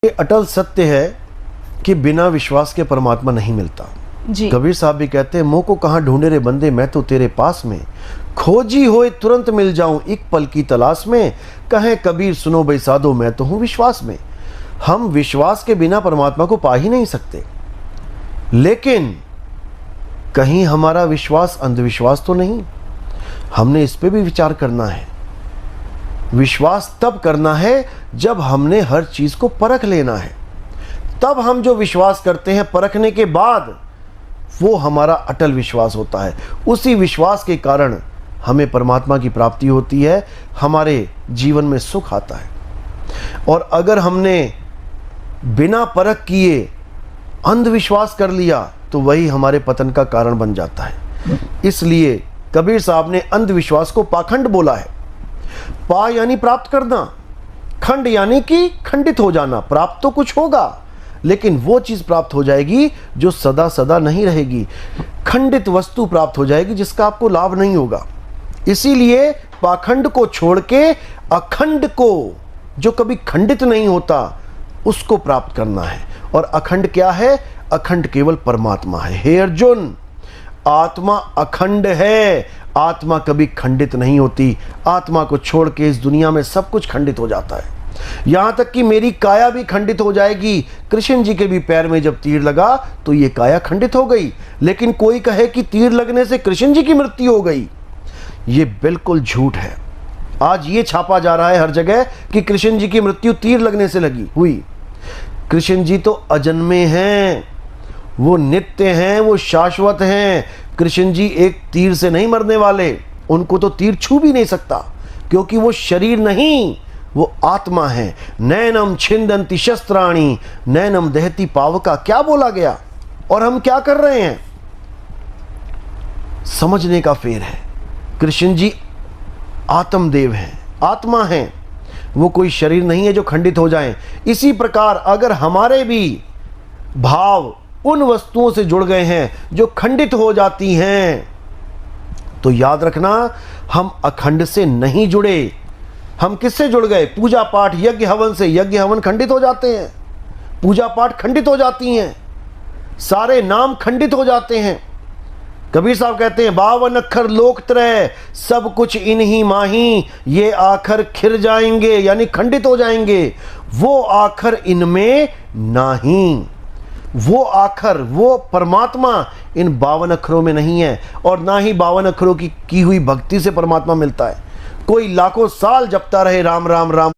ये अटल सत्य है कि बिना विश्वास के परमात्मा नहीं मिलता। जी। कबीर साहब भी कहते हैं, मोह को कहाँ ढूंढे रे बंदे, मैं तो तेरे पास में, खोजी होए तुरंत मिल जाऊं एक पल की तलाश में, कहें कबीर सुनो भाई साधो मैं तो हूं विश्वास में। हम विश्वास के बिना परमात्मा को पा ही नहीं सकते, लेकिन कहीं हमारा विश्वास अंधविश्वास तो नहीं, हमने इस पे भी विचार करना है। विश्वास तब करना है जब हमने हर चीज को परख लेना है, तब हम जो विश्वास करते हैं परखने के बाद वो हमारा अटल विश्वास होता है। उसी विश्वास के कारण हमें परमात्मा की प्राप्ति होती है, हमारे जीवन में सुख आता है। और अगर हमने बिना परख किए अंधविश्वास कर लिया तो वही हमारे पतन का कारण बन जाता है। इसलिए कबीर साहब ने अंधविश्वास को पाखंड बोला है। पा यानी प्राप्त करना, खंड यानी कि खंडित हो जाना। प्राप्त तो कुछ होगा, लेकिन वो चीज प्राप्त हो जाएगी जो सदा सदा नहीं रहेगी। खंडित वस्तु प्राप्त हो जाएगी जिसका आपको लाभ नहीं होगा। इसीलिए पाखंड को छोड़ के अखंड को, जो कभी खंडित नहीं होता, उसको प्राप्त करना है। और अखंड क्या है? अखंड केवल परमात्मा है। हे अर्जुन, आत्मा अखंड है, आत्मा कभी खंडित नहीं होती। आत्मा को छोड़ के इस दुनिया में सब कुछ खंडित हो जाता है, यहां तक कि मेरी काया भी खंडित हो जाएगी। कृष्ण जी के भी पैर में जब तीर लगा तो ये काया खंडित हो गई। लेकिन कोई कहे कि तीर लगने से कृष्ण जी की मृत्यु हो गई, ये बिल्कुल झूठ है। आज ये छापा जा रहा है हर जगह कि कृष्ण जी की मृत्यु तीर लगने से लगी हुई। कृष्ण जी तो अजन्मे हैं, वो नित्य हैं, वो शाश्वत हैं। कृष्ण जी एक तीर से नहीं मरने वाले, उनको तो तीर छू भी नहीं सकता, क्योंकि वो शरीर नहीं, वो आत्मा है। नैनम छिंदंती शस्त्राणी नैनम दहती पावका, क्या बोला गया? और हम क्या कर रहे हैं? समझने का फेर है। कृष्ण जी आत्मदेव हैं, आत्मा हैं, वो कोई शरीर नहीं है जो खंडित हो जाएं। इसी प्रकार अगर हमारे भी भाव उन वस्तुओं से जुड़ गए हैं जो खंडित हो जाती हैं, तो याद रखना हम अखंड से नहीं जुड़े। हम किससे जुड़ गए? पूजा पाठ यज्ञ हवन से। यज्ञ हवन खंडित हो जाते हैं, पूजा पाठ खंडित हो जाती हैं, सारे नाम खंडित हो जाते हैं। कबीर साहब कहते हैं, 52 अक्षर लोक त्रय, सब कुछ इन्हीं माही, ये आखर खिर जाएंगे, यानी खंडित हो जाएंगे। वो आखर इनमें नहीं, वो आखर, वो परमात्मा इन 52 अक्षरों में नहीं है। और ना ही 52 अक्षरों की हुई भक्ति से परमात्मा मिलता है। कोई लाखों साल जपता रहे राम राम राम